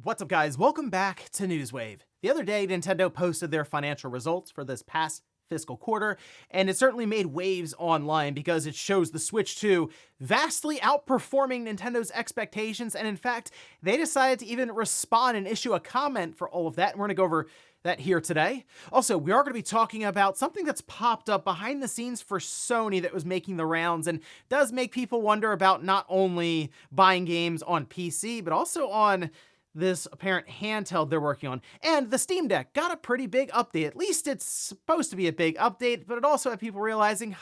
What's up, guys? Welcome back to Newswave. The other day, Nintendo posted their financial results for this past fiscal quarter, and it certainly made waves online because it shows the Switch 2 vastly outperforming Nintendo's expectations, and in fact, they decided to even respond and issue a comment for all of that, and we're going to go over that here today. Also, we are going to be talking about something that's popped up behind the scenes for Sony that was making the rounds and does make people wonder about not only buying games on PC, but also on this apparent handheld they're working on. And the Steam Deck got a pretty big update. At least it's supposed to be a big update, but it also had people realizing,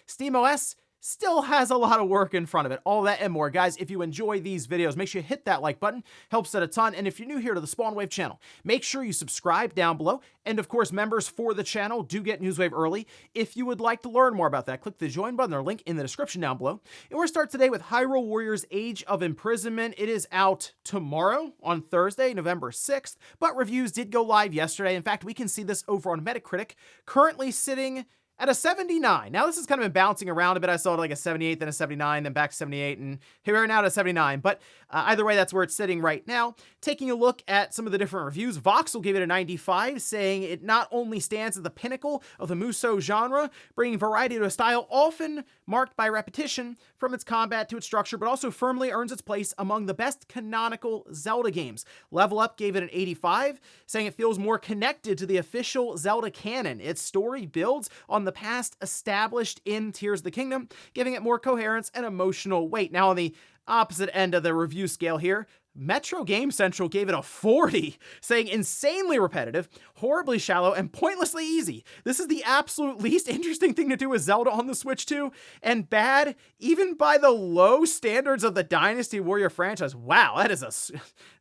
SteamOS still has a lot of work in front of it. All that and more. Guys, if you enjoy these videos, make sure you hit that like button. Helps out a ton. And if you're new here to the SpawnWave channel, make sure you subscribe down below. And of course, members for the channel do get Newswave early. If you would like to learn more about that, click the join button or link in the description down below. And we're going to start today with Hyrule Warriors Age of Imprisonment. It is out tomorrow on Thursday, November 6th, but reviews did go live yesterday. In fact, we can see this over on Metacritic, currently sitting at a 79. Now, this has kind of been bouncing around a bit. I saw it like a 78, then a 79, then back to 78, and here we are now at a 79. But either way, that's where it's sitting right now. Taking a look at some of the different reviews, Voxel gave it a 95, saying it not only stands at the pinnacle of the Musou genre, bringing variety to a style often marked by repetition from its combat to its structure, but also firmly earns its place among the best canonical Zelda games. Level Up gave it an 85, saying it feels more connected to the official Zelda canon. Its story builds on the past established in Tears of the Kingdom, giving it more coherence and emotional weight. Now, on the opposite end of the review scale here, Metro Game Central gave it a 40, saying insanely repetitive, horribly shallow, and pointlessly easy. This is the absolute least interesting thing to do with Zelda on the Switch 2, and bad even by the low standards of the Dynasty Warrior franchise. Wow, that's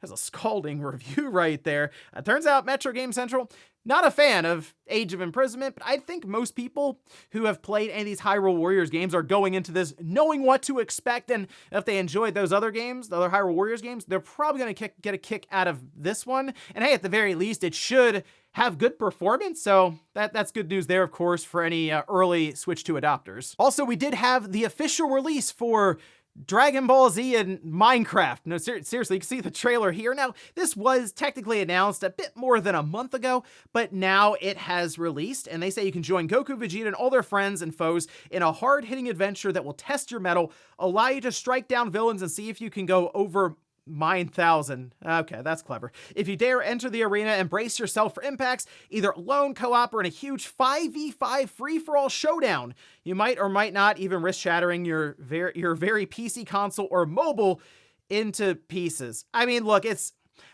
a scalding review right there. Turns out Metro Game Central, not a fan of Age of Imprisonment, but I think most people who have played any of these Hyrule Warriors games are going into this knowing what to expect, and if they enjoyed those other games, the other Hyrule Warriors games, they're probably going to get a kick out of this one. And hey, at the very least, it should have good performance, so that's good news there, of course, for any early Switch 2 adopters. Also, we did have the official release for Dragon Ball Z and Minecraft. No, seriously, you can see the trailer here. Now, this was technically announced a bit more than a month ago, but now it has released, and they say you can join Goku, Vegeta, and all their friends and foes in a hard-hitting adventure that will test your mettle, allow you to strike down villains, and see if you can go over 9,000. Okay, that's clever. If you dare enter the arena and brace yourself for impacts, either alone, co-op, or in a huge 5v5 free-for-all showdown, you might or might not even risk shattering your very PC console or mobile into pieces. I mean, look, it's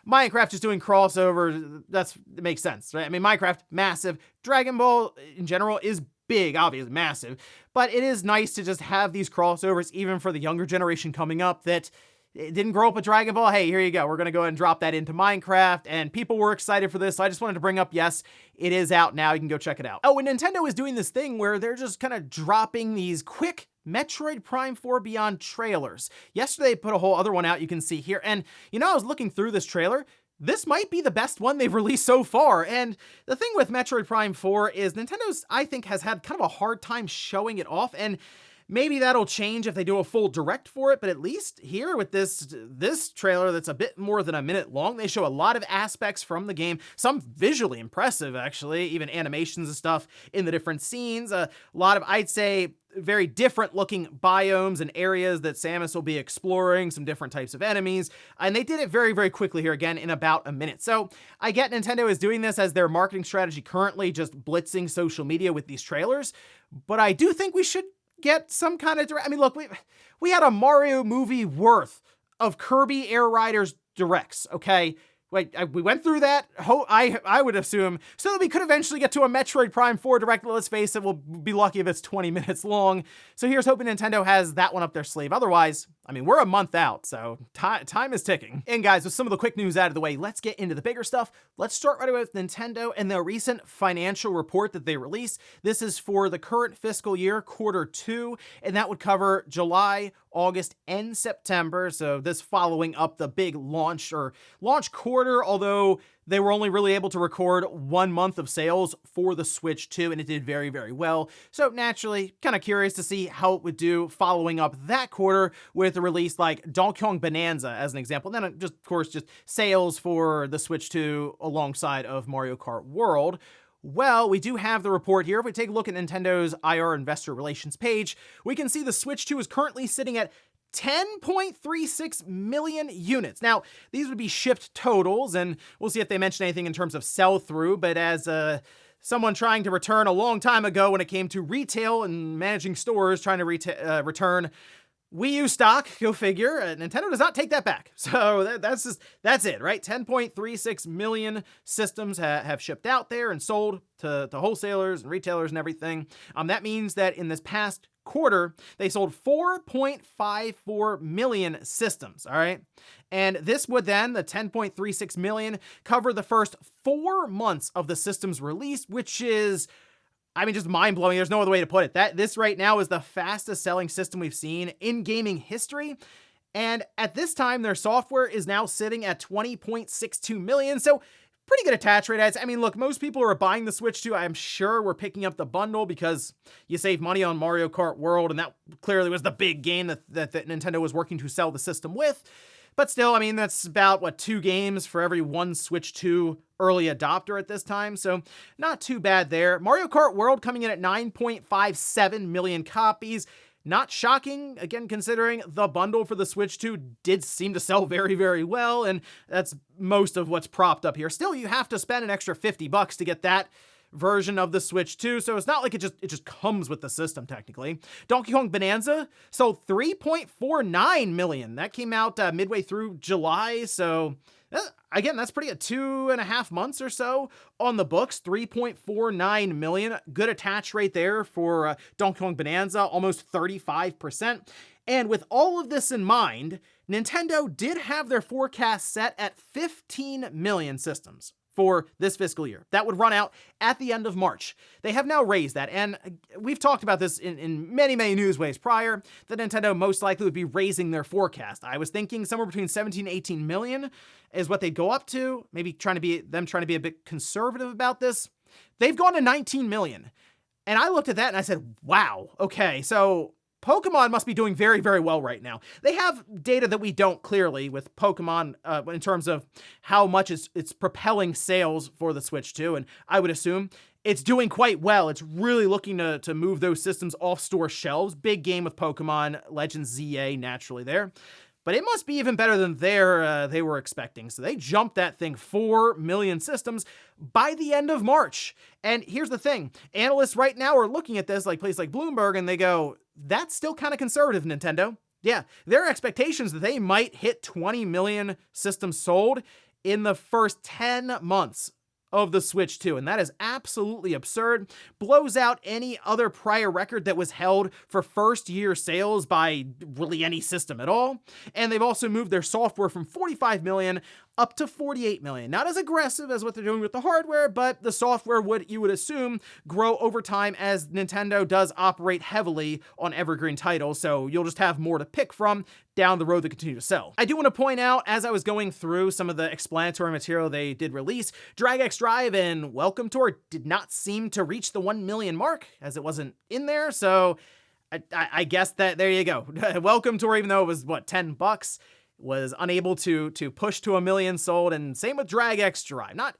Minecraft just doing crossover. It makes sense, right? I mean, Minecraft, massive. Dragon Ball in general is big, obviously massive, but it is nice to just have these crossovers, even for the younger generation coming up that it didn't grow up with Dragon Ball. Hey, here you go. We're going to go ahead and drop that into Minecraft, and people were excited for this, so I just wanted to bring up, yes, it is out now. You can go check it out. Oh, and Nintendo is doing this thing where they're just kind of dropping these quick Metroid Prime 4 Beyond trailers. Yesterday, they put a whole other one out you can see here, and I was looking through this trailer. This might be the best one they've released so far, and the thing with Metroid Prime 4 is Nintendo's, I think, has had kind of a hard time showing it off, and maybe that'll change if they do a full direct for it, but at least here with this trailer that's a bit more than a minute long, they show a lot of aspects from the game, some visually impressive, actually, even animations and stuff in the different scenes, a lot of, I'd say, very different looking biomes and areas that Samus will be exploring, some different types of enemies, and they did it very, very quickly here, again, in about a minute. So I get Nintendo is doing this as their marketing strategy currently, just blitzing social media with these trailers, but I do think we should get some kind of direct. I mean, look, we had a Mario movie worth of Kirby Air Riders directs, okay? We went through that, I would assume, so that we could eventually get to a Metroid Prime 4 direct. Let's face it, we'll be lucky if it's 20 minutes long. So here's hoping Nintendo has that one up their sleeve. Otherwise, I mean, we're a month out, so time is ticking. And guys, with some of the quick news out of the way, let's get into the bigger stuff. Let's start right away with Nintendo and the recent financial report that they released. This is for the current fiscal year, quarter 2, and that would cover July, August, and September. So this following up the big launch quarter, although they were only really able to record 1 month of sales for the Switch 2, and it did very, very well. So naturally, kind of curious to see how it would do following up that quarter with at the release, like Donkey Kong Bonanza as an example. And then just, of course, just sales for the Switch 2 alongside of Mario Kart World. Well, we do have the report here. If we take a look at Nintendo's IR Investor Relations page, we can see the Switch 2 is currently sitting at 10.36 million units. Now, these would be shipped totals, and we'll see if they mention anything in terms of sell-through, but as someone trying to return a long time ago when it came to retail and managing stores trying to return Wii U stock, go figure, Nintendo does not take that back. So that's it, right? 10.36 million systems have shipped out there and sold to wholesalers and retailers and everything. That means that in this past quarter, they sold 4.54 million systems, all right? And this would then, the 10.36 million, cover the first 4 months of the system's release, which is, I mean, just mind-blowing. There's no other way to put it. This right now is the fastest selling system we've seen in gaming history. And at this time, their software is now sitting at 20.62 million. So pretty good attach rate. I mean, look, most people who are buying the Switch 2, I'm sure were picking up the bundle because you save money on Mario Kart World, and that clearly was the big game that Nintendo was working to sell the system with. But still, I mean, that's about, 2 games for every 1 Switch 2 early adopter at this time, so not too bad there. Mario Kart World coming in at 9.57 million copies. Not shocking, again, considering the bundle for the Switch 2 did seem to sell very, very well, and that's most of what's propped up here. Still, you have to spend an extra $50 to get that version of the Switch 2, so it's not like it just comes with the system, technically. Donkey Kong Bonanza sold 3.49 million. That came out midway through July, so again, that's pretty at 2.5 months or so on the books. 3.49 million. Good attach rate there for Donkey Kong Bonanza, almost 35%. And with all of this in mind, Nintendo did have their forecast set at 15 million systems for this fiscal year. That would run out at the end of March. They have now raised that, and we've talked about this in many, many newsways prior, that Nintendo most likely would be raising their forecast. I was thinking somewhere between 17 and 18 million is what they'd go up to, maybe trying to be a bit conservative about this. They've gone to 19 million. And I looked at that and I said, wow, okay, so Pokemon must be doing very, very well right now. They have data that we don't clearly with Pokemon in terms of how much it's propelling sales for the Switch 2, and I would assume it's doing quite well. It's really looking to move those systems off store shelves. Big game with Pokemon Legends ZA naturally there. But it must be even better than they were expecting. So they jumped that thing 4 million systems by the end of March. And here's the thing. Analysts right now are looking at this, like places like Bloomberg, and they go, that's still kind of conservative, Nintendo. Yeah, their expectations that they might hit 20 million systems sold in the first 10 months of the Switch 2, and that is absolutely absurd. Blows out any other prior record that was held for first-year sales by really any system at all. And they've also moved their software from 45 million up to 48 million. Not as aggressive as what they're doing with the hardware, but the software you would assume, grow over time as Nintendo does operate heavily on evergreen titles, so you'll just have more to pick from down the road that continue to sell. I do want to point out, as I was going through some of the explanatory material they did release, Drag X Drive and Welcome Tour did not seem to reach the 1 million mark, as it wasn't in there, so I guess that there you go. Welcome Tour, even though it was, $10, was unable to push to 1 million sold, and same with Drag X Drive. Not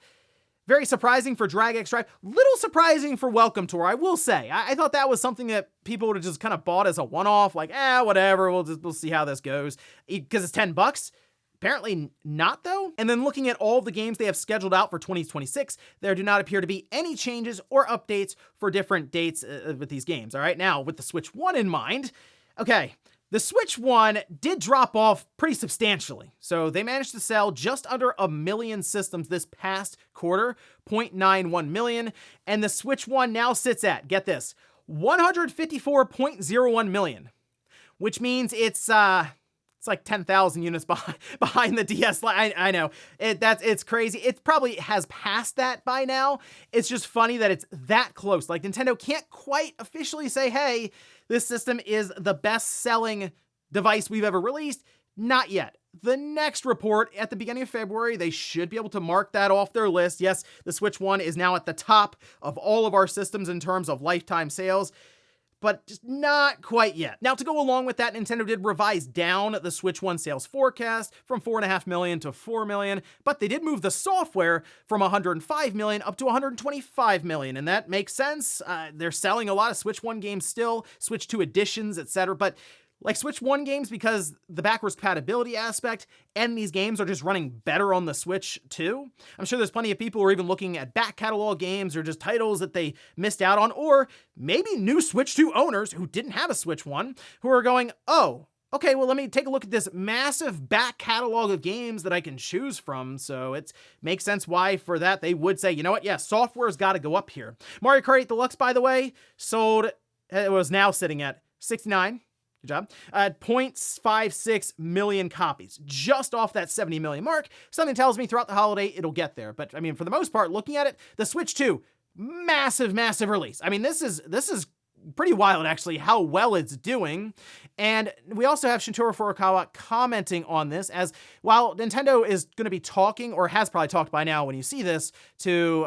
very surprising for Drag X Drive. Little surprising for Welcome Tour, I will say. I thought that was something that people would have just kind of bought as a one-off, like, whatever, we'll see how this goes. Because it's $10. Apparently not, though. And then looking at all of the games they have scheduled out for 2026, there do not appear to be any changes or updates for different dates with these games. All right, now with the Switch 1 in mind, okay, the Switch 1 did drop off pretty substantially. So they managed to sell just under 1 million systems this past quarter, 0.91 million. And the Switch 1 now sits at, get this, 154.01 million, which means it's like 10,000 units behind the DS. I know it's crazy. It probably has passed that by now. It's just funny that it's that close. Like, Nintendo can't quite officially say, hey, this system is the best-selling device we've ever released. Not yet. The next report at the beginning of February, they should be able to mark that off their list. Yes, the Switch 1 is now at the top of all of our systems in terms of lifetime sales. but just not quite yet. Now, to go along with that, Nintendo did revise down the Switch 1 sales forecast from 4.5 million to 4 million, but they did move the software from 105 million up to 125 million, and that makes sense. They're selling a lot of Switch 1 games still, Switch 2 editions, etc., but like Switch 1 games, because the backwards compatibility aspect and these games are just running better on the Switch 2. I'm sure there's plenty of people who are even looking at back catalog games or just titles that they missed out on, or maybe new Switch 2 owners who didn't have a Switch 1 who are going, oh, okay, well, let me take a look at this massive back catalog of games that I can choose from. So it makes sense why for that they would say, you know what, yeah, software's got to go up here. Mario Kart 8 Deluxe, by the way, it was now sitting at 69. Good job. 0.56 million copies, just off that 70 million mark. Something tells me throughout the holiday it'll get there. But I mean, for the most part, looking at it, the Switch 2, massive release. I mean, this is pretty wild, actually, how well it's doing. And we also have Shintaro Furukawa commenting on this, as while Nintendo is going to be talking, or has probably talked by now when you see this, to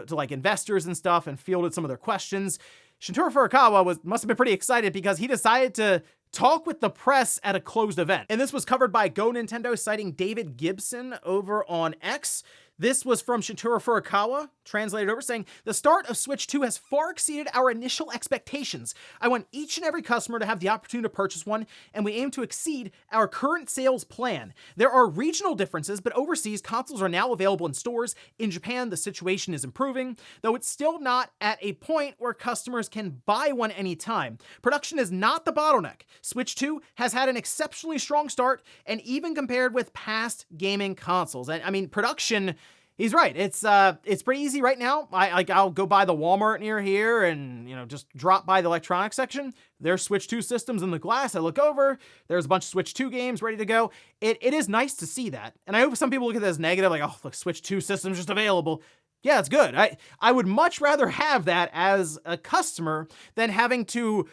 like investors and stuff and fielded some of their questions, Shintaro Furukawa must have been pretty excited because he decided to talk with the press at a closed event. And this was covered by Go Nintendo, citing David Gibson over on X. This was from Shintaro Furukawa, translated over, saying, "The start of Switch 2 has far exceeded our initial expectations. I want each and every customer to have the opportunity to purchase one, and we aim to exceed our current sales plan. There are regional differences, but overseas, consoles are now available in stores. In Japan, the situation is improving, though it's still not at a point where customers can buy one anytime. Production is not the bottleneck. Switch 2 has had an exceptionally strong start, and even compared with past gaming consoles." And I mean, production... He's right. It's pretty easy right now. I'll go by the Walmart near here and, just drop by the electronics section. There's Switch 2 systems in the glass. I look over, there's a bunch of Switch 2 games ready to go. It is nice to see that. And I hope some people look at this as negative, like, oh, look, Switch 2 systems just available. Yeah, it's good. I would much rather have that as a customer than having to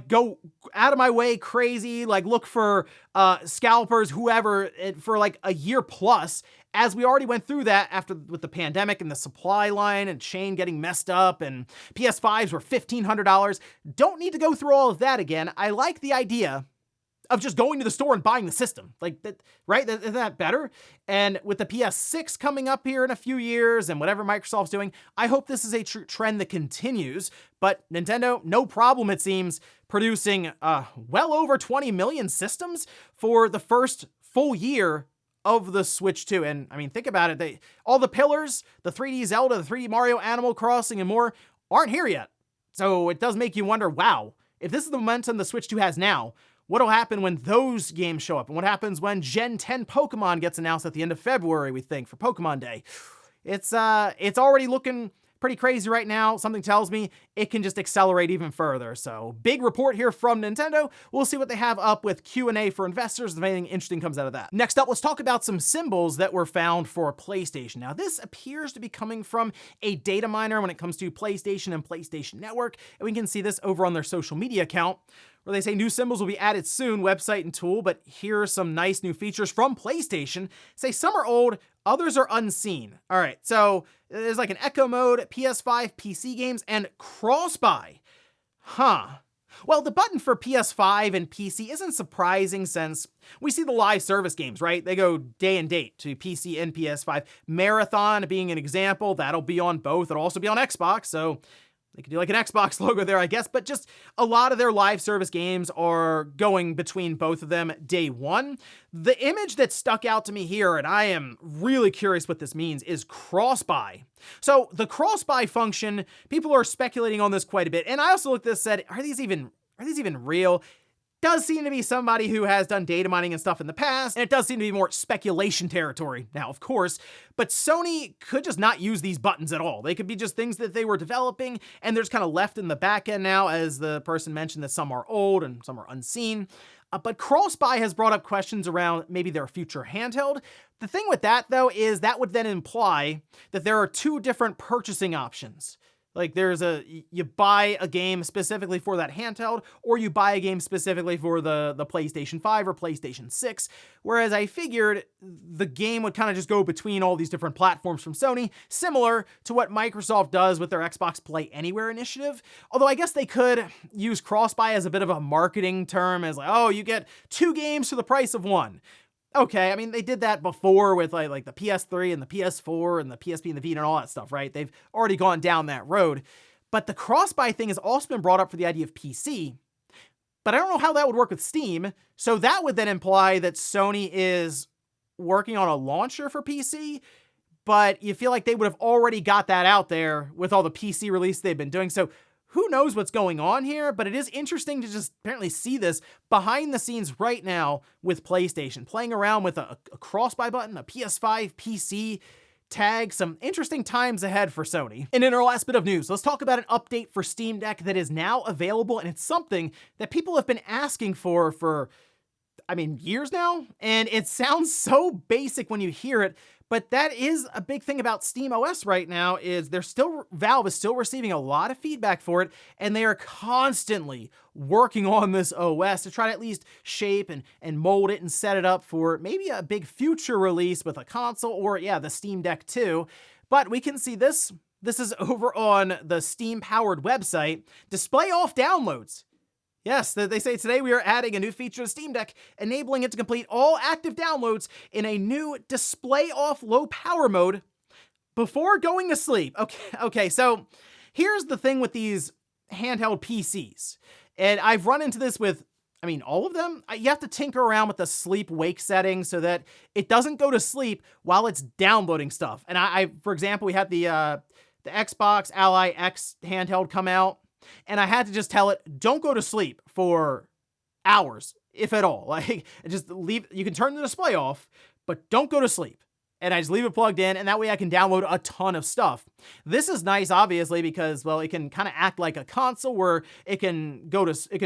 go out of my way crazy, look for scalpers, whoever, for a year plus, as we already went through that with the pandemic and the supply line and chain getting messed up, and PS5s were $1,500. Don't need to go through all of that again. I like the idea of just going to the store and buying the system. Right? Isn't that better? And with the PS6 coming up here in a few years and whatever Microsoft's doing, I hope this is a trend that continues. But Nintendo, no problem, it seems, producing well over 20 million systems for the first full year of the Switch 2. And I mean, think about it. All the pillars, the 3D Zelda, the 3D Mario, Animal Crossing, and more aren't here yet. So it does make you wonder, wow, if this is the momentum the Switch 2 has now, what'll happen when those games show up? And what happens when Gen 10 Pokemon gets announced at the end of February, we think, for Pokemon Day? It's already looking pretty crazy right now. Something tells me it can just accelerate even further. So big report here from Nintendo. We'll see what they have up with Q&A for investors if anything interesting comes out of that. Next up, let's talk about some symbols that were found for PlayStation. Now, this appears to be coming from a data miner when it comes to PlayStation and PlayStation Network. And we can see this over on their social media account, where they say new symbols will be added soon, website and tool, but here are some nice new features from PlayStation. Say some are old, others are unseen. All right, so there's an Echo mode, PS5, PC games, and cross-buy. Well, the button for PS5 and PC isn't surprising since we see the live service games, right? They go day and date to PC and PS5. Marathon being an example, that'll be on both. It'll also be on Xbox, so they could do an Xbox logo there, I guess, but just a lot of their live service games are going between both of them day one. The image that stuck out to me here, and I am really curious what this means, is cross-buy. So the cross-buy function, people are speculating on this quite a bit, and I also looked at this and said, are these even real? Does seem to be somebody who has done data mining and stuff in the past, and it does seem to be more speculation territory now, of course, but Sony could just not use these buttons at all. They could be just things that they were developing, and they're just kind of left in the back end now, as the person mentioned that some are old and some are unseen. But cross-buy has brought up questions around maybe their future handheld. The thing with that, though, is that would then imply that there are two different purchasing options. Like you buy a game specifically for that handheld, or you buy a game specifically for the PlayStation 5 or PlayStation 6. Whereas I figured the game would kind of just go between all these different platforms from Sony, similar to what Microsoft does with their Xbox Play Anywhere initiative. Although I guess they could use cross-buy as a bit of a marketing term, as like, oh, you get 2 games for the price of 1. Okay, I mean, they did that before with like the PS3 and the PS4 and the PSP and the Vita and all that stuff, right? They've already gone down that road. But the cross-buy thing has also been brought up for the idea of PC. But I don't know how that would work with Steam. So that would then imply that Sony is working on a launcher for PC. But you feel like they would have already got that out there with all the PC release they've been doing. So who knows what's going on here, but it is interesting to just apparently see this behind the scenes right now with PlayStation, playing around with a cross-buy button, a PS5, PC tag, some interesting times ahead for Sony. And in our last bit of news, let's talk about an update for Steam Deck that is now available, and it's something that people have been asking for, I mean, years now, and it sounds so basic when you hear it, but that is a big thing about SteamOS right now is Valve is still receiving a lot of feedback for it, and they are constantly working on this OS to try to at least shape and mold it and set it up for maybe a big future release with a console or, yeah, the Steam Deck 2. But we can see this. This is over on the Steam-powered website. Display off downloads. Yes, they say today we are adding a new feature to Steam Deck, enabling it to complete all active downloads in a new display off low power mode before going to sleep. Okay, so here's the thing with these handheld PCs. And I've run into this with, I mean, all of them. You have to tinker around with the sleep-wake setting so that it doesn't go to sleep while it's downloading stuff. And for example, we had the Xbox Ally X handheld come out. And I had to just tell it, don't go to sleep for hours, if at all. Like, just leave, you can turn the display off, but don't go to sleep. And I just leave it plugged in, and that way I can download a ton of stuff. This is nice, obviously, because, well, it can kind of act like a console where it can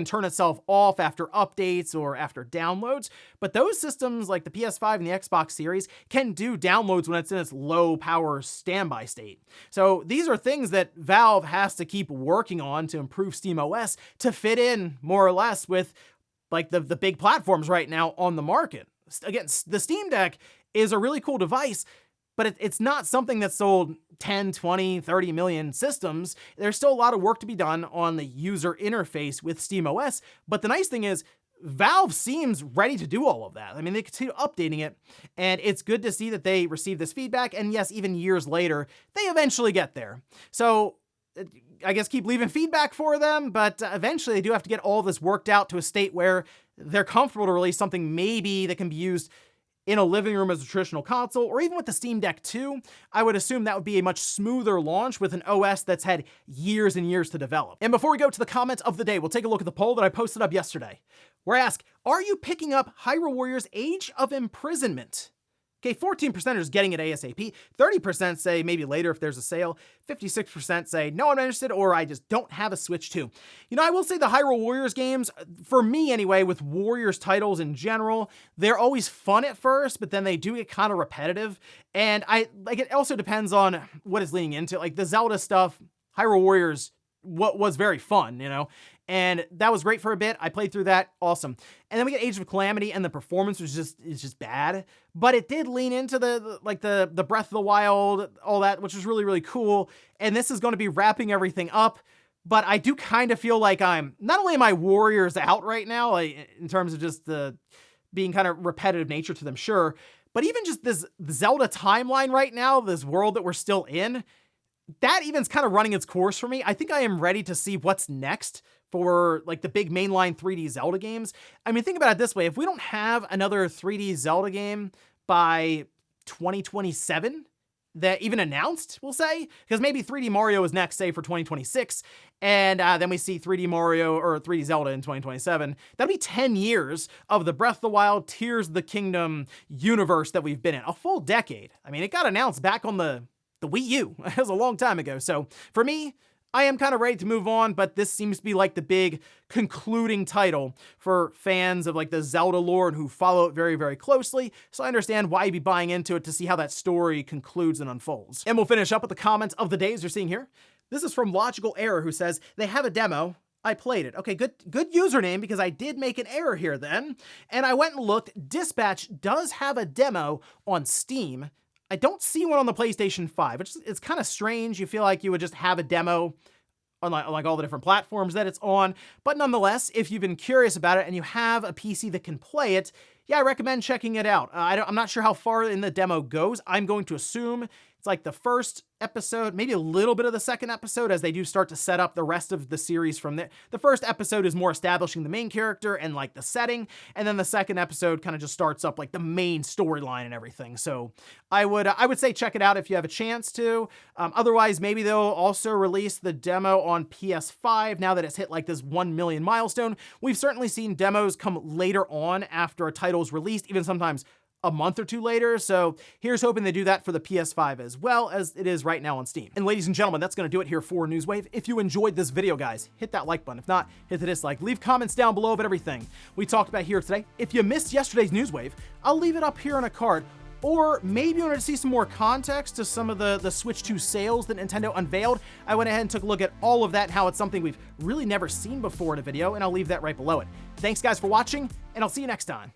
turn itself off after updates or after downloads. But those systems, like the PS5 and the Xbox Series, can do downloads when it's in its low power standby state. So these are things that Valve has to keep working on to improve SteamOS to fit in more or less with like the big platforms right now on the market. Again, the Steam Deck is a really cool device, but it's not something that's sold 10, 20, 30 million systems. There's still a lot of work to be done on the user interface with SteamOS, but the nice thing is Valve seems ready to do all of that. I mean, they continue updating it, and it's good to see that they receive this feedback, and yes, even years later, they eventually get there. So I guess keep leaving feedback for them, but eventually they do have to get all this worked out to a state where they're comfortable to release something maybe that can be used in a living room as a traditional console, or even with the Steam Deck 2, I would assume that would be a much smoother launch with an OS that's had years and years to develop. And before we go to the comments of the day, we'll take a look at the poll that I posted up yesterday, where I ask, are you picking up Hyrule Warriors Age of Imprisonment? Okay, 14% are getting it ASAP, 30% say maybe later if there's a sale, 56% say no, I'm not interested, or I just don't have a Switch 2. You know, I will say the Hyrule Warriors games, for me anyway, with Warriors titles in general, they're always fun at first, but then they do get kind of repetitive, and it also depends on what it's leaning into. Like the Zelda stuff, Hyrule Warriors was very fun, you know, and that was great for a bit. I played through that, awesome. And then we get Age of Calamity, and the performance is just bad, but it did lean into the Breath of the Wild, all that, which was really, really cool. And this is going to be wrapping everything up, but I do kind of feel like not only am I Warriors out right now, like in terms of just the being kind of repetitive nature to them, sure, but even just this Zelda timeline right now, this world that we're still in, that even's kind of running its course for me. I think I am ready to see what's next for like the big mainline 3D Zelda games. I mean, think about it this way. If we don't have another 3D Zelda game by 2027 that even announced, we'll say, because maybe 3D Mario is next, say for 2026, and then we see 3D Mario or 3D Zelda in 2027, that'll be 10 years of the Breath of the Wild, Tears of the Kingdom universe that we've been in, a full decade. I mean, it got announced back on the Wii U. It was a long time ago. So for me, I am kind of ready to move on, but this seems to be like the big concluding title for fans of like the Zelda lore and who follow it very, very closely. So I understand why you'd be buying into it to see how that story concludes and unfolds. And we'll finish up with the comments of the day as you're seeing here. This is from Logical Error, who says they have a demo. I played it. Okay, good username, because I did make an error here then. And I went and looked. Dispatch does have a demo on Steam. I don't see one on the PlayStation 5, which is kind of strange. You feel like you would just have a demo on like all the different platforms that it's on. But nonetheless, if you've been curious about it and you have a PC that can play it, yeah, I recommend checking it out. I'm not sure how far in the demo goes. I'm going to assume it's like the first episode, maybe a little bit of the second episode, as they do start to set up the rest of the series from there. The first episode is more establishing the main character and like the setting, and then the second episode kind of just starts up like the main storyline and everything. So I would say check it out if you have a chance to. Otherwise, maybe they'll also release the demo on PS5 now that it's hit like this 1 million milestone. We've certainly seen demos come later on after a title's released, even sometimes a month or two later. So here's hoping they do that for the PS5 as well as it is right now on Steam. And ladies and gentlemen, that's going to do it here for Newswave. If you enjoyed this video, guys, hit that like button. If not, hit the dislike. Leave comments down below about everything we talked about here today. If you missed yesterday's Newswave, I'll leave it up here on a card. Or maybe you want to see some more context to some of the Switch 2 sales that Nintendo unveiled. I went ahead and took a look at all of that and how it's something we've really never seen before in a video, and I'll leave that right below it. Thanks guys for watching, and I'll see you next time.